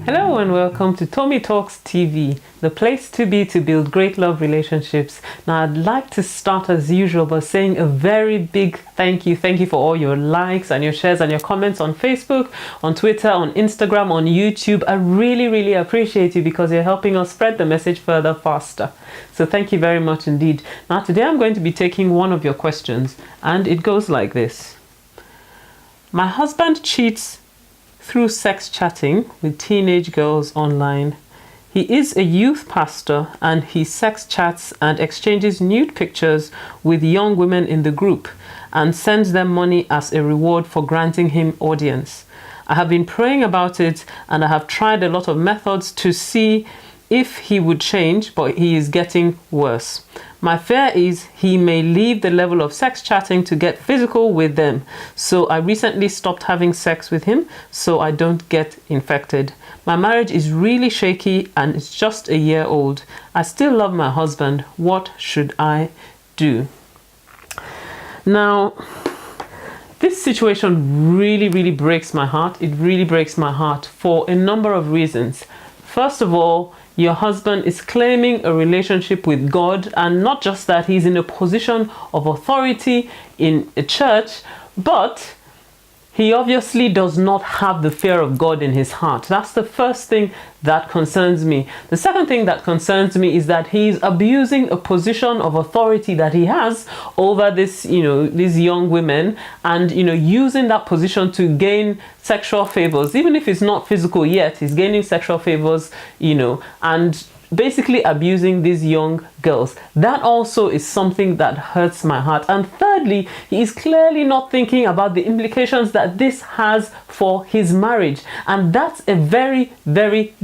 Hello and welcome to Tommy Talks TV, the place to be to build great love relationships. Now I'd like to start as usual by saying a very big thank you. Thank you for all your likes and your shares and your comments on Facebook, on Twitter, on Instagram, on YouTube. I really appreciate you because you're helping us spread the message further faster. So thank you very much indeed. Now today I'm going to be taking one of your questions and it goes like this. My husband cheats through sex chatting with teenage girls online. He is a youth pastor and he sex chats and exchanges nude pictures with young women in the group and sends them money as a reward for granting him audience. I have been praying about it and I have tried a lot of methods to see if he would change, but he is getting worse. My fear is he may leave the level of sex chatting to get physical with them. So I recently stopped having sex with him so I don't get infected. My marriage is really shaky and it's just a year old. I still love my husband. What should I do? Now, this situation really breaks my heart. It really breaks my heart for a number of reasons. First of all, your husband is claiming a relationship with God, and not just that, he's in a position of authority in a church, but he obviously does not have the fear of God in his heart. That's the first thing that concerns me. The second thing that concerns me is that he's abusing a position of authority that he has over these young women, and using that position to gain sexual favors. Even if it's not physical yet, he's gaining sexual favors, and basically abusing these young girls. That also is something that hurts my heart. And thirdly, he is clearly not thinking about the implications that this has for his marriage. And that's a very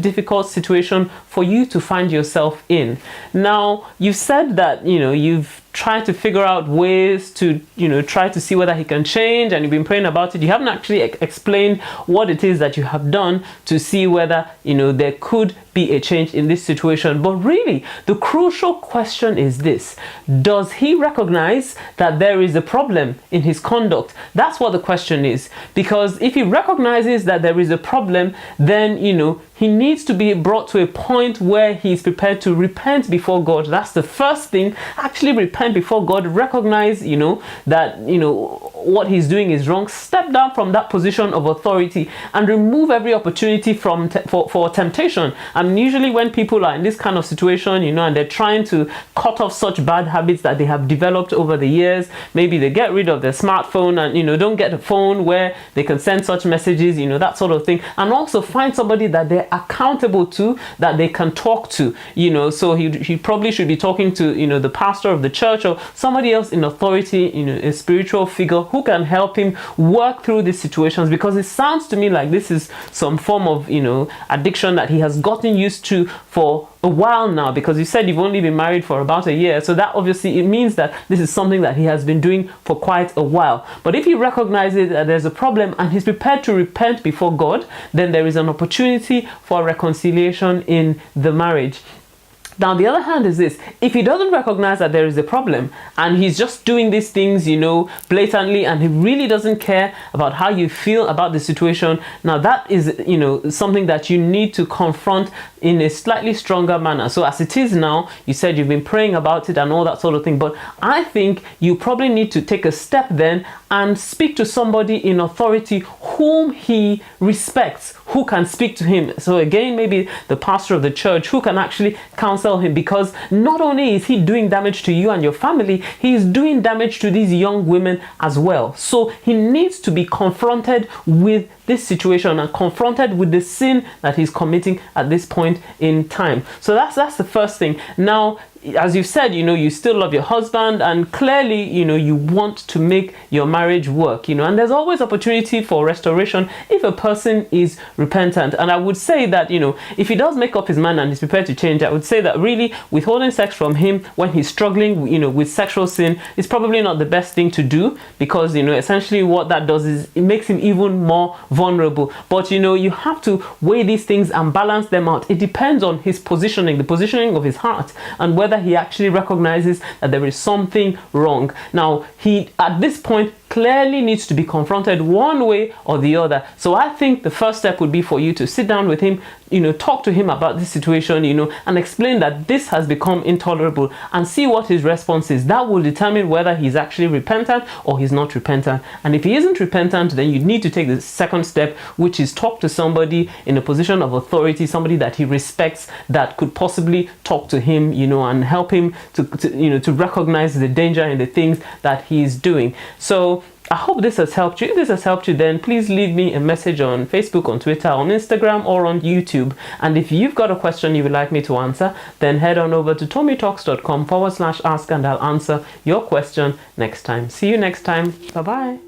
difficult situation for you to find yourself in. Now, you said that, you've tried to figure out ways to, try to see whether he can change, and you've been praying about it. You haven't actually explained what it is that you have done to see whether, there could be a change in this situation. But really, the crucial question is this: does he recognize that there is a problem in his conduct? That's what the question is. Because if he recognizes that there is a problem, then, he needs to be brought to a point where he's prepared to repent before God. That's the first thing. Actually repent before God, recognize, that, what he's doing is wrong. Step down from that position of authority and remove every opportunity for temptation. And usually when people are in this kind of situation, and they're trying to cut off such bad habits that they have developed over the years, maybe they get rid of their smartphone and, don't get a phone where they can send such messages, that sort of thing. And also find somebody that they're accountable to, that they can talk to, so he probably should be talking to, the pastor of the church or somebody else in authority, a spiritual figure who can help him work through these situations, because it sounds to me like this is some form of, addiction that he has gotten used to for a while now, because you said you've only been married for about a year. So that obviously, it means that this is something that he has been doing for quite a while. But if he recognizes that there's a problem and he's prepared to repent before God, then there is an opportunity for reconciliation in the marriage. Now, the other hand is this: if he doesn't recognize that there is a problem and he's just doing these things, blatantly, and he really doesn't care about how you feel about the situation, now that is, something that you need to confront in a slightly stronger manner. So as it is now, you said you've been praying about it and all that sort of thing, but I think you probably need to take a step then and speak to somebody in authority whom he respects, who can speak to him. So again, maybe the pastor of the church who can actually counsel him, because not only is he doing damage to you and your family, he is doing damage to these young women as well. So he needs to be confronted with this situation and confronted with the sin that he's committing at this point in time. So that's the first thing. Now, as you've said, you still love your husband, and clearly, you want to make your marriage work, and there's always opportunity for restoration if a person is repentant. And I would say that, if he does make up his mind and is prepared to change, I would say that really withholding sex from him when he's struggling, with sexual sin is probably not the best thing to do, because, essentially what that does is it makes him even more vulnerable. But, you have to weigh these things and balance them out. It depends on his positioning, the positioning of his heart, and whether whether he actually recognizes that there is something wrong. Now, he, at this point, clearly needs to be confronted one way or the other. So I think the first step would be for you to sit down with him, talk to him about this situation, and explain that this has become intolerable, and see what his response is. That will determine whether he's actually repentant or he's not repentant. And if he isn't repentant, then you need to take the second step, which is talk to somebody in a position of authority, somebody that he respects, that could possibly talk to him, and help him to recognize the danger in the things that he's doing. So I hope this has helped you. If this has helped you, then please leave me a message on Facebook, on Twitter, on Instagram, or on YouTube. And if you've got a question you would like me to answer, then head on over to tommytalks.com/ask, and I'll answer your question next time. See you next time. Bye-bye.